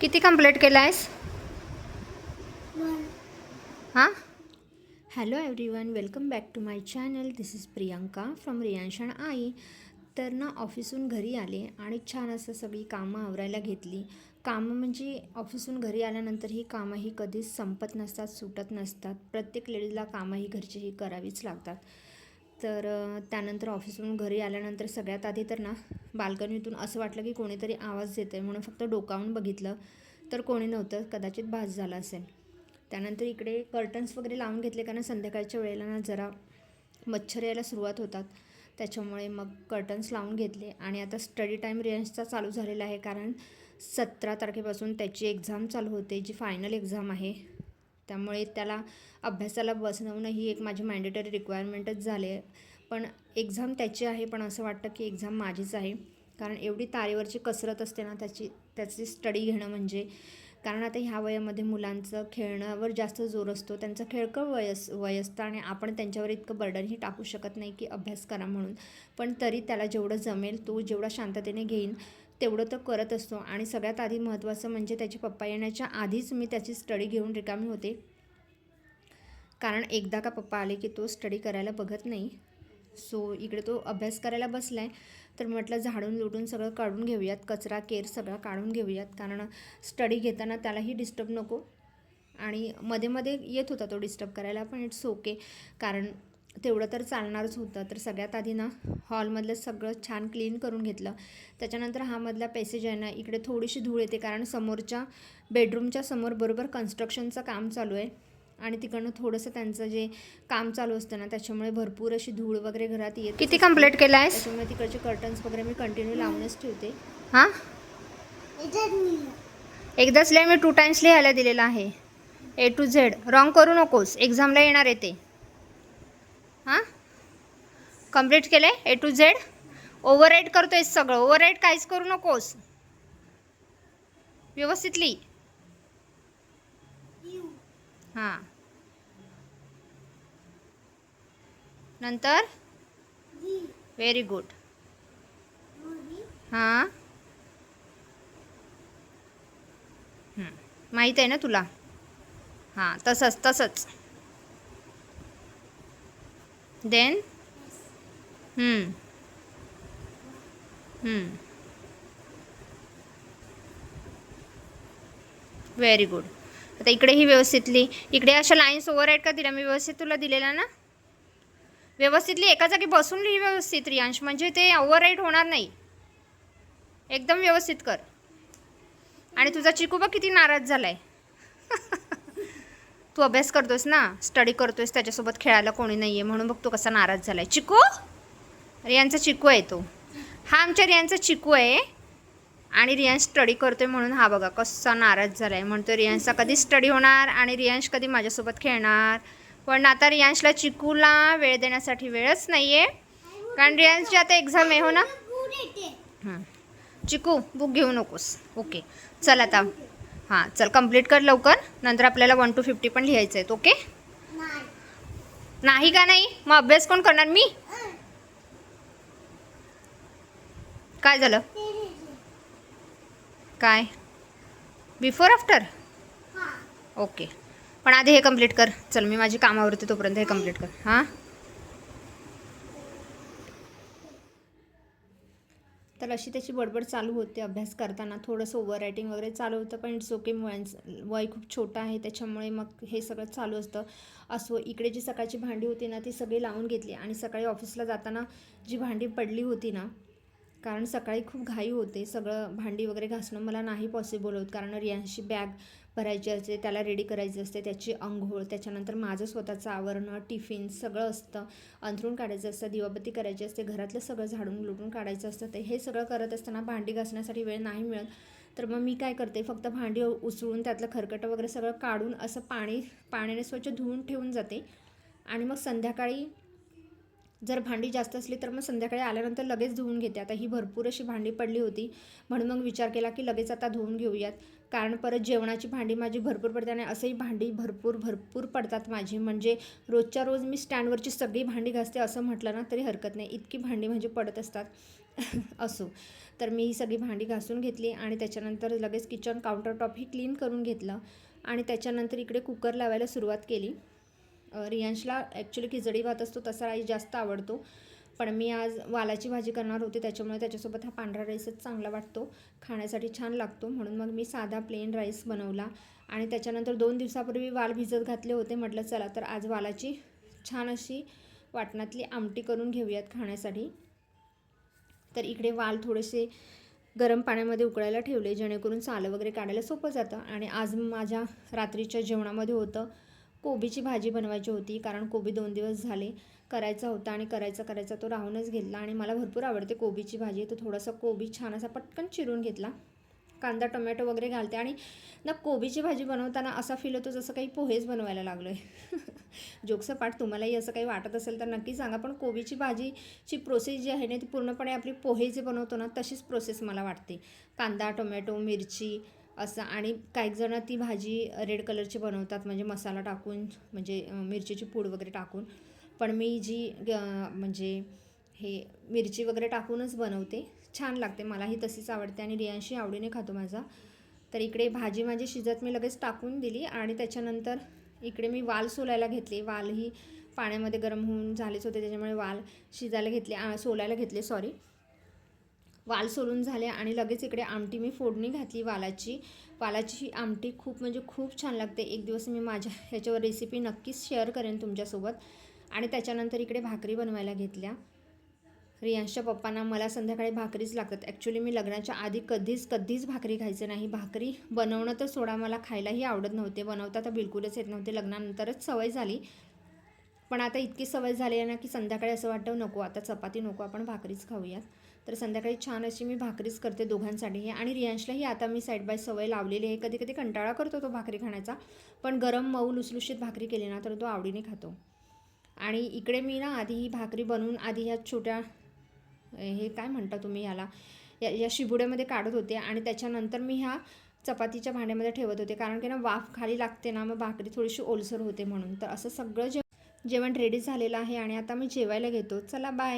किती कंप्लीट केलं आहेस? हां. Hello everyone, welcome back to my channel. This is Priyanka from Riyansh आणि आई. तर ना ऑफिसहून घरी आले आणि छान असं सगळी कामं आवरायला घेतली. कामं म्हणजे ऑफिसहून घरी आल्यानंतर ही कामं ही कधीच संपत नसतात, सुटत नसतात. प्रत्येक लेडीजला कामं ही घरची ही करावीच लागतात. तर त्यानंतर ऑफिसहून घरी आल्यानंतर सगळ्यात आधी तर ना बाल्कनीतून असं वाटलं की कोणीतरी आवाज देतं आहे, म्हणून फक्त डोकावून बघितलं तर कोणी नव्हतं. कदाचित भास झाला असेल. त्यानंतर इकडे कर्टन्स वगैरे लावून घेतले, कारण संध्याकाळच्या वेळेला ना जरा मच्छर यायला सुरुवात होतात. त्याच्यामुळे मग कर्टन्स लावून घेतले आणि आता स्टडी टाईम रियांशचा चालू झालेला आहे, कारण 17 तारखेपासून त्याची एक्झाम चालू होते, जी फायनल एक्झाम आहे. त्यामुळे त्याला अभ्यासाला बसवणं ही एक माझी मॅन्डेटरी रिक्वायरमेंटच झाली आहे. पण एक्झाम त्याची आहे, पण असं वाटतं की एक्झाम माझीच आहे, कारण एवढी तारेवरची कसरत असते ना त्याची स्टडी घेणं म्हणजे. कारण आता ह्या वयामध्ये मुलांचं खेळण्यावर जास्त जोर असतो, त्यांचं खेळकं वय असतं आणि आपण त्यांच्यावर इतकं बर्डनही टाकू शकत नाही की अभ्यास करा म्हणून. पण तरी त्याला जेवढं जमेल, तो जेवढा शांततेने घेईन तेवढं तो करत असतो. आणि सगळ्यात आधी महत्त्वाचं म्हणजे त्याचे पप्पा येण्याच्या आधीच मी त्याची स्टडी घेऊन रिकामी होते, कारण एकदा का पप्पा आले की तो स्टडी करायला बघत नाही. सो इकडे तो अभ्यास करायला बसला आहे, तर म्हटलं झाडून लुटून सगळं काढून घेऊयात, कचरा केर सगळं काढून घेऊयात, कारण स्टडी घेताना त्यालाही डिस्टर्ब नको. आणि मध्ये मध्ये येत होता तो डिस्टर्ब करायला, पण इट्स ओके, कारण तेवढं तर चालणारच होतं. तर सगळ्यात आधी ना हॉलमधलं सगळं छान क्लीन करून घेतलं. त्याच्यानंतर हा मधला पॅसेज आहे ना, इकडे थोडीशी धूळ येते, कारण समोरच्या बेडरूमच्या समोर बरोबर कन्स्ट्रक्शनचं काम चालू आहे आणि तिकडनं थोडंसं त्यांचं जे काम चालू असतं ना, त्याच्यामुळे भरपूर अशी धूळ वगैरे घरात येते. किती कंप्लीट केलं आहेस? त्याच्यामुळे तिकडचे कर्टन्स वगैरे मी कंटिन्यू लावूनच ठेवते. हां, एकदाच लिहाय, मी 2 टाइम्स लिहायला दिलेलं आहे. A to Z रॉंग करू नकोस, एक्झामला येणार आहे ते. हां, कंप्लीट केलं आहे A to Z. Overwrite करतोय सगळं, ओव्हर राईट काहीच करू नकोस, व्यवस्थित लिही. हां, नंतर व्हेरी गुड. हां, माहीत आहे ना तुला. हां, तसंच देन व्हेरी गुड. आता इकडेही व्यवस्थित लिही. इकडे अशा लाईन्स ओव्हर राईट का दिल्या? मी व्यवस्थित तुला दिलेला ना, व्यवस्थितली एका जागी बसून लिही व्यवस्थित रियांश, म्हणजे ते ओव्हर राईट होणार नाही. एकदम व्यवस्थित कर. आणि तुझा चिकू बघ किती नाराज झालाय. तू अभ्यास करतोस ना, स्टडी करतोयस, त्याच्यासोबत खेळायला कोणी नाही आहे म्हणून बघ तो कसा नाराज झालाय. चिकू, रियांचा चिकू आहे तो. हा आमच्या रियांचा चिकू आहे आणि रियांश स्टडी करतोय म्हणून हा बघा कसा नाराज झालाय. म्हणतो रियांशचा कधी स्टडी होणार आणि रियांश कधी माझ्यासोबत खेळणार. पण आता रियांशला चिकूला वेळ देण्यासाठी वेळच नाही आहे, कारण रियांशची आता एक्झाम आहे. हो ना. चिकू बुक घेऊ नकोस. ओके, चल आता. हां, चल कंप्लीट कर लवकर, नंतर आपल्याला 1 to 50 पण लिहायचं आहे. ओके. नाही का? नाही मग अभ्यास कोण करणार? मी. काय झालं? काय बिफोर आफ्टर? ओके, पण आधी हे कंप्लीट कर. चल मी माझी कामावरती तोपर्यंत हे कंप्लीट कर. हां, तर अशी त्याची बडबड चालू होते अभ्यास करताना. थोडंसं ओव्हर रायटिंग वगैरे चालू होतं, पण इट्स ओके, वय खूप छोटं आहे त्याच्यामुळे मग हे सगळं चालू असतं. असो, इकडे जी सकाळची भांडी होती ना ती सगळी लावून घेतली. आणि सकाळी ऑफिसला जाताना जी भांडी पडली होती ना, कारण सकाळी खूप घाई होते, सगळं भांडी वगैरे घासणं मला नाही पॉसिबल होत, कारण रियांशी बॅग भरायची असते, त्याला रेडी करायची असते, त्याची अंघोळ, त्याच्यानंतर माझं स्वतःचं आवरणं, टिफिन सगळं असतं, अंथरूण काढायचं असतं, दिवाबत्ती करायची असते, घरातलं सगळं झाडून लुटून काढायचं असतं. तर हे सगळं करत असताना भांडी घासण्यासाठी वेळ नाही मिळत. तर मग मी काय करते, फक्त भांडी उचलून त्यातलं खरकटं वगैरे सगळं काढून असं पाण्याने स्वच्छ धुवून ठेवून जाते. आणि मग संध्याकाळी जर भांडी जास्त असली तर मग संध्याकाळी आल्यानंतर लगेच धुवून घेते. आता ही भरपूर अशी भांडी पडली होती, म्हणून मग विचार केला की लगेच आता धुवून घेऊयात, कारण परत जेवणाची भांडी माझी भरपूर पडते. आणि असंही भांडी भरपूर पडतात माझी, म्हणजे रोजच्या रोज मी स्टँडवरची सगळी भांडी घासते असं म्हटलं ना तरी हरकत नाही, इतकी भांडी म्हणजे पडत असतात. असो. तर मी ही सगळी भांडी घासून घेतली आणि त्याच्यानंतर लगेच किचन काउंटरटॉपही क्लीन करून घेतलं आणि त्याच्यानंतर इकडे कुकर लावायला सुरुवात केली. रियांशला ॲक्च्युली खिचडी भात असतो तसा राईस जास्त आवडतो, पण मी आज वालाची भाजी करणार होते त्याच्यामुळे त्याच्यासोबत हा पांढरा राईसच चांगला वाटतो, खाण्यासाठी छान लागतो. म्हणून मग मी साधा प्लेन राईस बनवला आणि त्याच्यानंतर 2 दिवसापूर्वी वाल भिजत घातले होते. म्हटलं चला तर आज वालाची छान अशी वाटणातली आमटी करून घेऊयात खाण्यासाठी. तर इकडे वाल थोडेसे गरम पाण्यामध्ये उकळायला ठेवले जेणेकरून सालं वगैरे काढायला सोपं जातं. आणि आज माझ्या रात्रीच्या जेवणामध्ये होतं कोबीची भाजी बनवायची होती, कारण कोबी 2 दिवस झाले करायचा होता आणि करायचा तो राहूनच घेतला आणि मला भरपूर आवडते कोबीची भाजी. तर थोडासा कोबी छान असा पटकन चिरून घेतला, कांदा टोमॅटो वगैरे घालते आणि ना कोबीची भाजी बनवताना असा फील होतो जसं काही पोहेच बनवायला लागलो आहे. जोक्स पाठ, तुम्हालाही असं काही वाटत असेल तर नक्की सांगा. पण कोबीची भाजीची प्रोसेस जी आहे ना ती पूर्णपणे आपली पोहे जे बनवतो ना तशीच प्रोसेस मला वाटते. कांदा टोमॅटो मिरची असं, आणि काही जण ती भाजी रेड कलरची बनवतात म्हणजे मसाला टाकून, म्हणजे मिरचीची पूड वगैरे टाकून. पण मी जी म्हणजे हे मिरची वगैरे टाकूनच बनवते, छान लागते, मलाही तशीच आवडते आणि रियांशी आवडीने खातो माझा. तर इकडे भाजी माझी शिजत मी लगेच टाकून दिली आणि त्याच्यानंतर इकडे मी वाल सोलायला घेतले. वालही पाण्यामध्ये गरम होऊन झालेच होते त्याच्यामुळे वाल शिजायला घेतले, सोलायला घेतले सॉरी. वाल सोलून झाले आणि लगेच इकडे आमटी मी फोडणी घातली वालाची. ही आमटी खूप म्हणजे खूप छान लागते. एक दिवस मी माझ्या ह्याच्यावर रेसिपी नक्कीच शेअर करेन तुमच्यासोबत. आणि त्याच्यानंतर इकडे भाकरी बनवायला घेतल्या. रियांशच्या पप्पांना मला संध्याकाळी भाकरीच लागतात. ॲक्च्युली मी लग्नाच्या आधी कधीच भाकरी खायचे नाही. भाकरी बनवणं तर सोडा, मला खायलाही आवडत नव्हते, बनवता तर बिलकुलच येत नव्हते. लग्नानंतरच सवय झाली, पण आता इतकी सवय झाली आहे ना की संध्याकाळी असं वाटतं नको आता चपाती नको, आपण भाकरीच खाऊयात. तर संध्याकाळी छान अशी मी भाकरीच करते दोघांसाठी. आणि रियांशलाही आता मी साईड बाय सवय लावलेली आहे. कधी कधी कंटाळा करतो तो भाकरी खाण्याचा, पण गरम मऊ लुसलुशीत भाकरी केली ना तर तो आवडीने खातो. आणि इकडे मी ना आधी ही भाकरी बनवून आधी ह्या छोट्या हे काय म्हणता तुम्ही याला, या शिबुड्यामध्ये काढत होते आणि त्याच्यानंतर मी ह्या चपातीच्या भांड्यामध्ये ठेवत होते, कारण की ना वाफ खाली लागते ना मग भाकरी थोडीशी ओलसर होते म्हणून. तर असं सगळं जेवण रेडी झालेलं आहे आणि आता मी जेवायला घेतो. चला बाय.